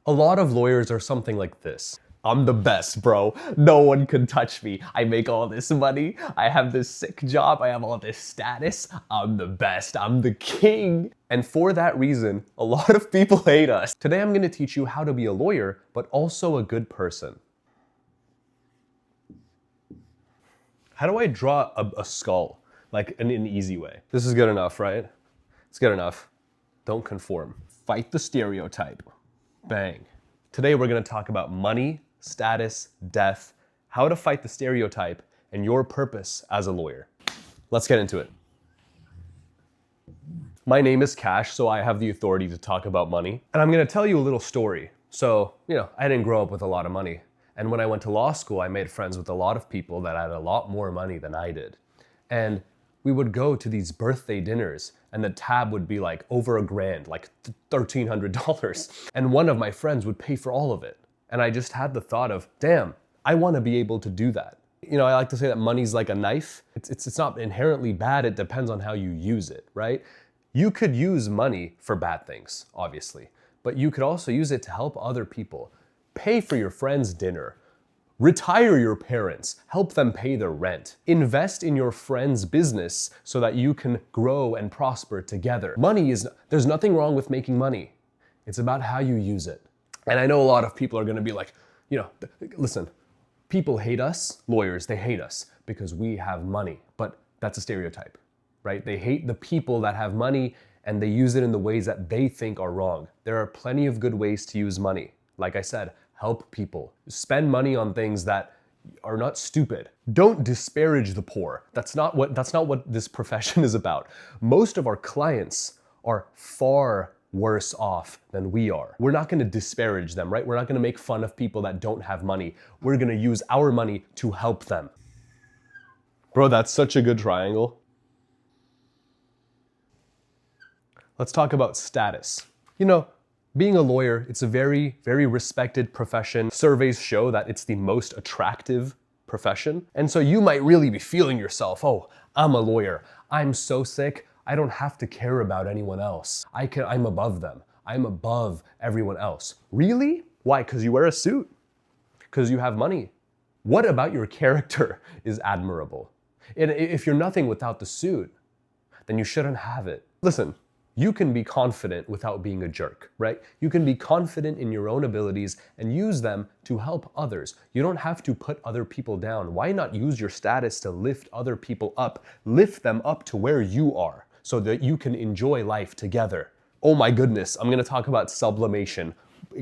A lot of lawyers are something like this. I'm the best, bro. No one can touch me. I make all this money. I have this sick job. I have all this status. I'm the best. I'm the king. And for that reason, a lot of people hate us. Today, I'm gonna teach you how to be a lawyer, but also a good person. How do I draw a skull? Like in an easy way. This is good enough, right? It's good enough. Don't conform. Fight the stereotype. Bang. Today, we're gonna talk about money, status, death, how to fight the stereotype, and your purpose as a lawyer. Let's get into it. My name is Kash, so I have the authority to talk about money. And I'm gonna tell you a little story. So, I didn't grow up with a lot of money. And when I went to law school, I made friends with a lot of people that had a lot more money than I did. And we would go to these birthday dinners and the tab would be like over $1,000, like $1,300. And one of my friends would pay for all of it. And I just had the thought of, damn, I want to be able to do that. I like to say that money's like a knife. It's not inherently bad. It depends on how you use it, right? You could use money for bad things, obviously, but you could also use it to help other people. Pay for your friend's dinner. Retire your parents, help them pay their rent. Invest in your friend's business so that you can grow and prosper together. There's nothing wrong with making money. It's about how you use it. And I know a lot of people are gonna be like, listen, people hate us, lawyers, they hate us because we have money, but that's a stereotype, right? They hate the people that have money and they use it in the ways that they think are wrong. There are plenty of good ways to use money. Like I said, help people. Spend money on things that are not stupid. Don't disparage the poor. That's not what this profession is about. Most of our clients are far worse off than we are. We're not gonna disparage them, right? We're not gonna make fun of people that don't have money. We're gonna use our money to help them. Bro, that's such a good triangle. Let's talk about status. Being a lawyer, it's a very, very respected profession. Surveys show that it's the most attractive profession. And so you might really be feeling yourself, oh, I'm a lawyer. I'm so sick. I don't have to care about anyone else. I'm above them. I'm above everyone else. Really? Why? Because you wear a suit? Because you have money? What about your character is admirable? And if you're nothing without the suit, then you shouldn't have it. Listen, you can be confident without being a jerk, right? You can be confident in your own abilities and use them to help others. You don't have to put other people down. Why not use your status to lift other people up, lift them up to where you are so that you can enjoy life together? Oh my goodness, I'm gonna talk about sublimation.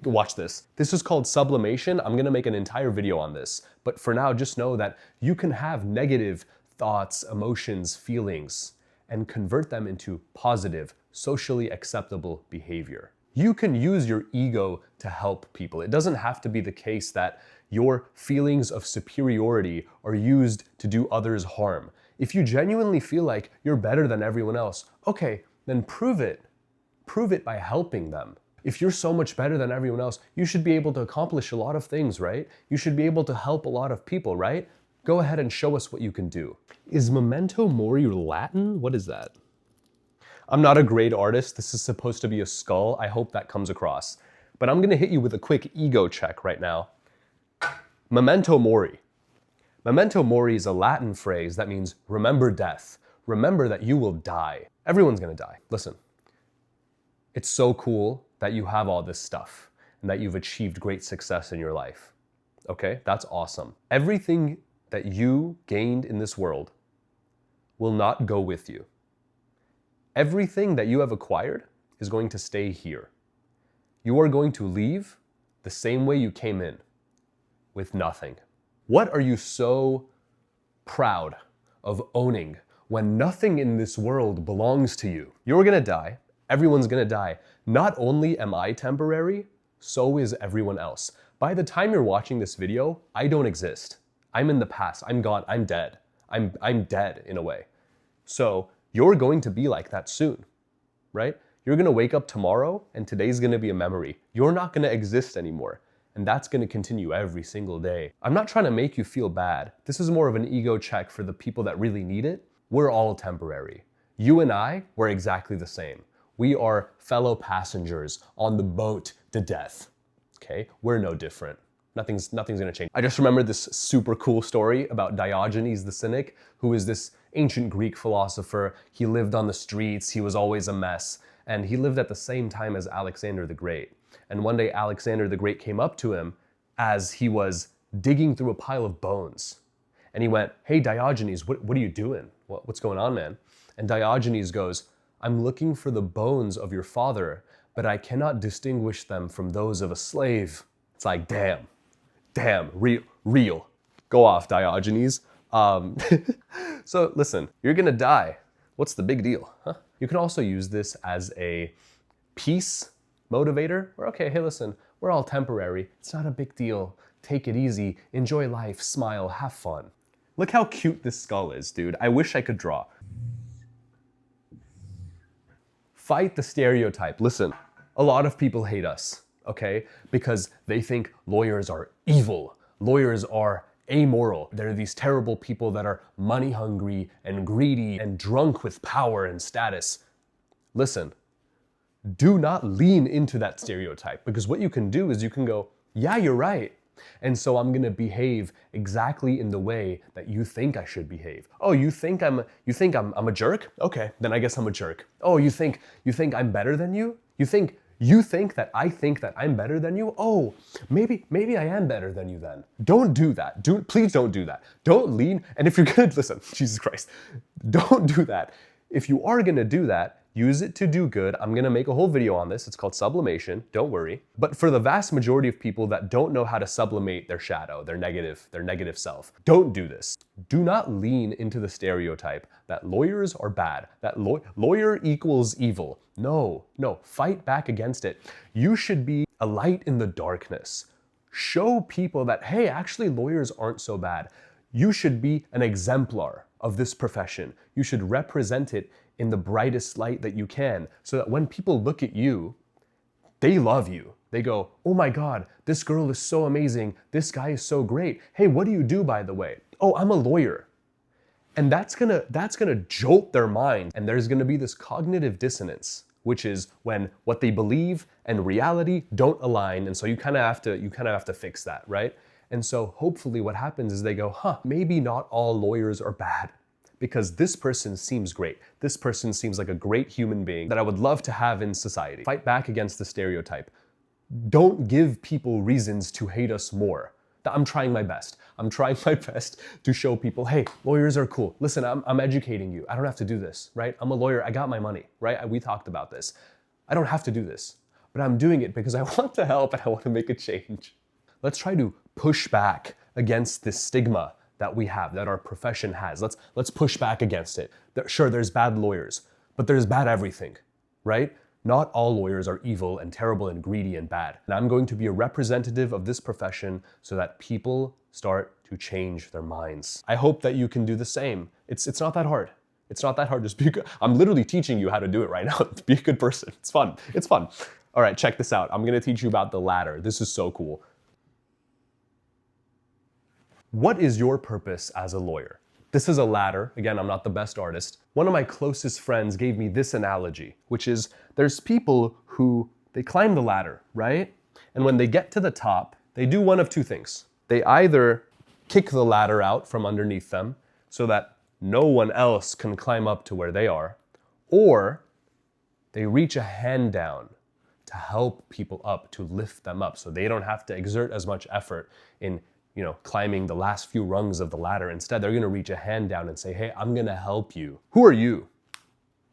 Watch this. This is called sublimation. I'm gonna make an entire video on this. But for now, just know that you can have negative thoughts, emotions, feelings, and convert them into positive, socially acceptable behavior. You can use your ego to help people. It doesn't have to be the case that your feelings of superiority are used to do others harm. If you genuinely feel like you're better than everyone else, okay, then prove it. Prove it by helping them. If you're so much better than everyone else, you should be able to accomplish a lot of things, right? You should be able to help a lot of people, right? Go ahead and show us what you can do. Is Memento Mori Latin? What is that? I'm not a great artist. This is supposed to be a skull. I hope that comes across. But I'm gonna hit you with a quick ego check right now. Memento Mori. Memento Mori is a Latin phrase that means remember death. Remember that you will die. Everyone's gonna die. Listen, it's so cool that you have all this stuff and that you've achieved great success in your life. Okay, that's awesome. Everything that you gained in this world will not go with you. Everything that you have acquired is going to stay here. You are going to leave the same way you came in, with nothing. What are you so proud of owning when nothing in this world belongs to you? You're gonna die. Everyone's gonna die. Not only am I temporary, so is everyone else. By the time you're watching this video, I don't exist. I'm in the past. I'm gone. I'm dead. I'm dead in a way. So you're going to be like that soon, right? You're gonna wake up tomorrow and today's gonna be a memory. You're not gonna exist anymore. And that's gonna continue every single day. I'm not trying to make you feel bad. This is more of an ego check for the people that really need it. We're all temporary. You and I, we're exactly the same. We are fellow passengers on the boat to death. Okay, we're no different. Nothing's gonna change. I just remembered this super cool story about Diogenes the Cynic, who is this ancient Greek philosopher. He lived on the streets, he was always a mess, and he lived at the same time as Alexander the Great. And one day Alexander the Great came up to him as he was digging through a pile of bones. And he went, "Hey Diogenes, what are you doing? What's going on, man?" And Diogenes goes, "I'm looking for the bones of your father, but I cannot distinguish them from those of a slave." It's like, damn, real. Go off, Diogenes. So listen, you're gonna die. What's the big deal? Huh? You can also use this as a peace motivator. Or, okay, hey, listen, we're all temporary. It's not a big deal. Take it easy, enjoy life, smile, have fun. Look how cute this skull is, dude. I wish I could draw. Fight the stereotype. Listen, a lot of people hate us, okay? Because they think lawyers are evil. Lawyers are amoral. They're these terrible people that are money hungry and greedy and drunk with power and status. Listen, do not lean into that stereotype, because what you can do is you can go, yeah, you're right. And so I'm gonna behave exactly in the way that you think I should behave. Oh, you think I'm a jerk? Okay, then I guess I'm a jerk. Oh, you think I'm better than you? You think that I think that I'm better than you? Oh, maybe I am better than you then. Don't do that. Please don't do that. Don't lean, and if you're gonna, listen, Jesus Christ, don't do that. If you are gonna do that, use it to do good. I'm gonna make a whole video on this. It's called sublimation, don't worry. But for the vast majority of people that don't know how to sublimate their shadow, their negative self, don't do this. Do not lean into the stereotype that lawyers are bad, that lawyer equals evil. No, fight back against it. You should be a light in the darkness. Show people that, hey, actually lawyers aren't so bad. You should be an exemplar of this profession. You should represent it in the brightest light that you can, so that when people look at you, they love you. They go, oh my God, this girl is so amazing. This guy is so great. Hey, what do you do, by the way? Oh, I'm a lawyer. And that's gonna jolt their mind. And there's gonna be this cognitive dissonance, which is when what they believe and reality don't align. And so you kind of have to fix that, right? And so hopefully what happens is they go, maybe not all lawyers are bad, because this person seems great. This person seems like a great human being that I would love to have in society. Fight back against the stereotype. Don't give people reasons to hate us more. I'm trying my best. I'm trying my best to show people, hey, lawyers are cool. Listen, I'm educating you. I don't have to do this, right? I'm a lawyer. I got my money, right? We talked about this. I don't have to do this, but I'm doing it because I want to help and I want to make a change. Let's try to push back against this stigma that we have, that our profession has. Let's push back against it. Sure, there's bad lawyers, but there's bad everything, right? Not all lawyers are evil and terrible and greedy and bad. And I'm going to be a representative of this profession so that people start to change their minds. I hope that you can do the same. It's not that hard. It's not that hard. Just be good. I'm literally teaching you how to do it right now. Be a good person. It's fun. It's fun. All right, check this out. I'm gonna teach you about the ladder. This is so cool. What is your purpose as a lawyer? This is a ladder. Again, I'm not the best artist. One of my closest friends gave me this analogy, which is there's people who, they climb the ladder, right? And when they get to the top, they do one of two things. They either kick the ladder out from underneath them so that no one else can climb up to where they are, or they reach a hand down to help people up, to lift them up so they don't have to exert as much effort in climbing the last few rungs of the ladder. Instead, they're gonna reach a hand down and say, hey, I'm gonna help you. Who are you?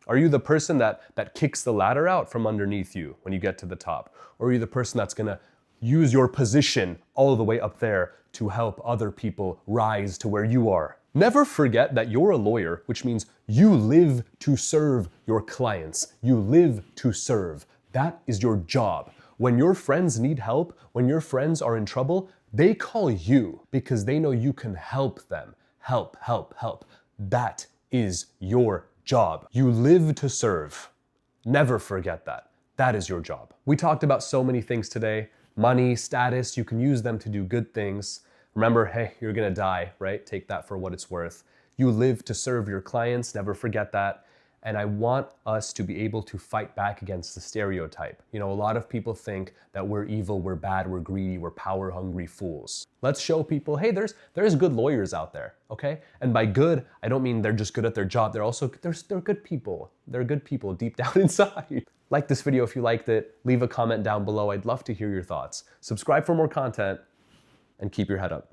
Are you the person that kicks the ladder out from underneath you when you get to the top? Or are you the person that's gonna use your position all the way up there to help other people rise to where you are? Never forget that you're a lawyer, which means you live to serve your clients. You live to serve. That is your job. When your friends need help, when your friends are in trouble, they call you because they know you can help them. Help. That is your job. You live to serve. Never forget that. That is your job. We talked about so many things today. Money, status, you can use them to do good things. Remember, hey, you're gonna die, right? Take that for what it's worth. You live to serve your clients. Never forget that. And I want us to be able to fight back against the stereotype. You know, a lot of people think that we're evil, we're bad, we're greedy, we're power-hungry fools. Let's show people, hey, there's good lawyers out there, okay? And by good, I don't mean they're just good at their job. They're good people. They're good people deep down inside. Like this video if you liked it. Leave a comment down below. I'd love to hear your thoughts. Subscribe for more content and keep your head up.